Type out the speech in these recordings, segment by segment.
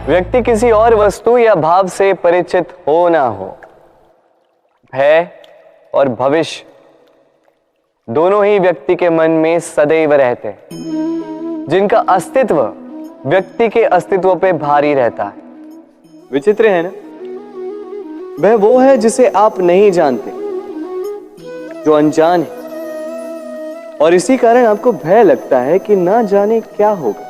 व्यक्ति किसी और वस्तु या भाव से परिचित हो ना हो, भय और भविष्य दोनों ही व्यक्ति के मन में सदैव रहते हैं, जिनका अस्तित्व व्यक्ति के अस्तित्व पे भारी रहता है। विचित्र है ना? वह वो है जिसे आप नहीं जानते, जो अनजान है, और इसी कारण आपको भय लगता है कि ना जाने क्या होगा।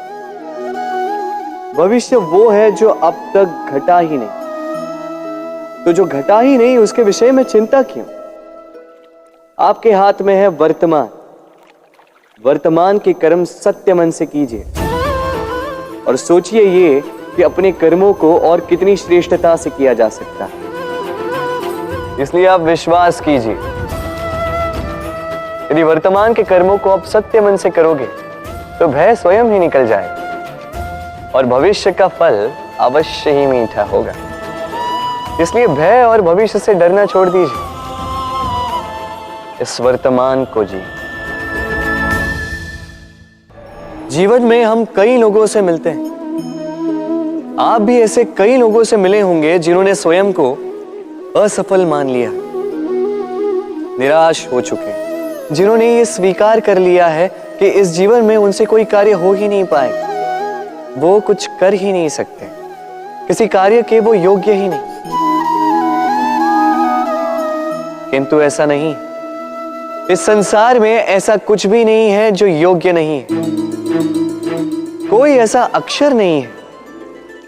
भविष्य वो है जो अब तक घटा ही नहीं, तो जो घटा ही नहीं उसके विषय में चिंता क्यों? आपके हाथ में है वर्तमान। वर्तमान के कर्म सत्य मन से कीजिए और सोचिए ये कि अपने कर्मों को और कितनी श्रेष्ठता से किया जा सकता है। इसलिए आप विश्वास कीजिए, यदि वर्तमान के कर्मों को आप सत्य मन से करोगे तो भय स्वयं ही निकल जाएगा और भविष्य का फल अवश्य ही मीठा होगा। इसलिए भय और भविष्य से डरना छोड़ दीजिए, इस वर्तमान को जी। जीवन में हम कई लोगों से मिलते हैं। आप भी ऐसे कई लोगों से मिले होंगे जिन्होंने स्वयं को असफल मान लिया, निराश हो चुके, जिन्होंने ये स्वीकार कर लिया है कि इस जीवन में उनसे कोई कार्य हो ही नहीं पाएगा, वो कुछ कर ही नहीं सकते, किसी कार्य के वो योग्य ही नहीं। किंतु ऐसा नहीं, इस संसार में ऐसा कुछ भी नहीं है जो योग्य नहीं है। कोई ऐसा अक्षर नहीं है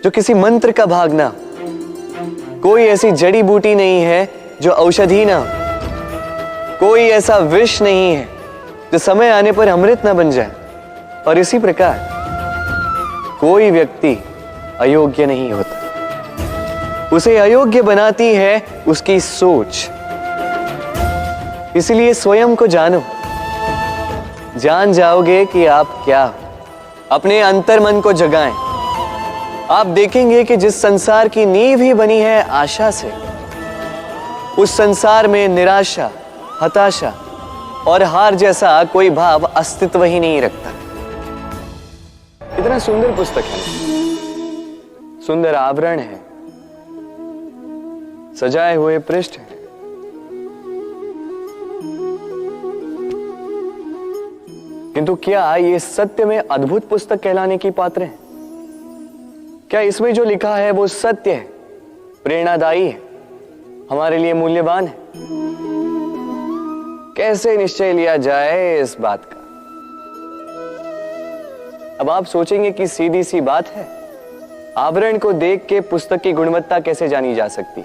जो किसी मंत्र का भाग ना, कोई ऐसी जड़ी बूटी नहीं है जो औषधि ना, कोई ऐसा विष नहीं है जो समय आने पर अमृत ना बन जाए। और इसी प्रकार कोई व्यक्ति अयोग्य नहीं होता, उसे अयोग्य बनाती है उसकी सोच। इसलिए स्वयं को जानो, जान जाओगे कि आप क्या हो। अपने अंतर मन को जगाएं। आप देखेंगे कि जिस संसार की नींव ही बनी है आशा से, उस संसार में निराशा, हताशा और हार जैसा कोई भाव अस्तित्व ही नहीं रखता। कितना सुंदर पुस्तक है, सुंदर आवरण है, सजाए हुए पृष्ठ है, किंतु क्या ये सत्य में अद्भुत पुस्तक कहलाने की पात्र है? क्या इसमें जो लिखा है वो सत्य है, प्रेरणादायी है, हमारे लिए मूल्यवान है? कैसे निश्चय लिया जाए इस बात का? अब आप सोचेंगे कि सीधी सी बात है, आवरण को देख के पुस्तक की गुणवत्ता कैसे जानी जा सकती?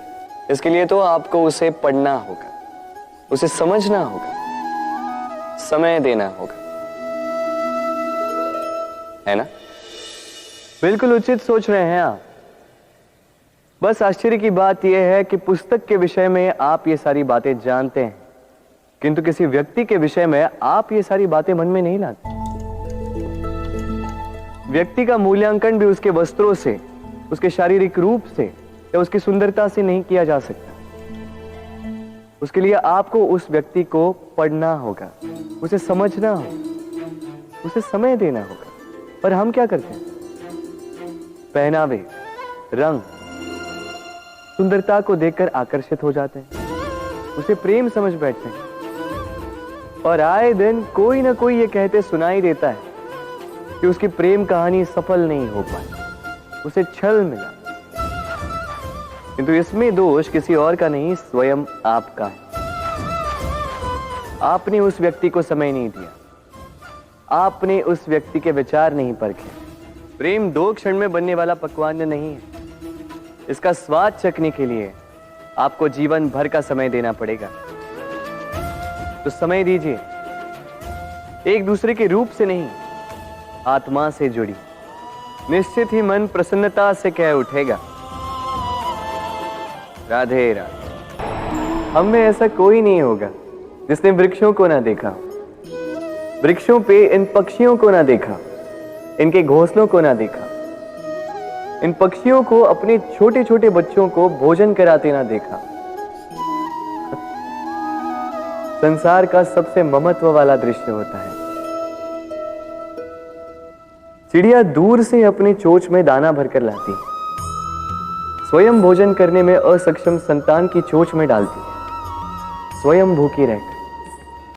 इसके लिए तो आपको उसे पढ़ना होगा, उसे समझना होगा, समय देना होगा, है ना? बिल्कुल उचित सोच रहे हैं आप। बस आश्चर्य की बात यह है कि पुस्तक के विषय में आप ये सारी बातें जानते हैं, किंतु किसी व्यक्ति के विषय में आप ये सारी बातें मन में नहीं लाते। व्यक्ति का मूल्यांकन भी उसके वस्त्रों से, उसके शारीरिक रूप से या उसकी सुंदरता से नहीं किया जा सकता। उसके लिए आपको उस व्यक्ति को पढ़ना होगा, उसे समझना होगा, उसे समय देना होगा। पर हम क्या करते हैं? पहनावे, रंग, सुंदरता को देखकर आकर्षित हो जाते हैं, उसे प्रेम समझ बैठते हैं और आए दिन कोई ना कोई ये कहते सुनाई देता है कि उसकी प्रेम कहानी सफल नहीं हो पाई, उसे छल मिला। किंतु इसमें दोष किसी और का नहीं, स्वयं आपका है। आपने उस व्यक्ति को समय नहीं दिया, आपने उस व्यक्ति के विचार नहीं परखे। प्रेम 2 क्षण में बनने वाला पकवान नहीं है, इसका स्वाद चखने के लिए आपको जीवन भर का समय देना पड़ेगा। तो समय दीजिए, एक दूसरे के रूप से नहीं, आत्मा से जुड़ी, निश्चित ही मन प्रसन्नता से कह उठेगा, राधे राधे। हम में ऐसा कोई नहीं होगा जिसने वृक्षों को ना देखा, वृक्षों पे इन पक्षियों को ना देखा, इनके घोंसलों को ना देखा, इन पक्षियों को अपने छोटे छोटे बच्चों को भोजन कराते ना देखा। संसार का सबसे ममत्व वाला दृश्य होता है। चिड़िया दूर से अपने चोंच में दाना भरकर लाती, स्वयं भोजन करने में असक्षम संतान की चोंच में डालती है, स्वयं भूखी रहकर।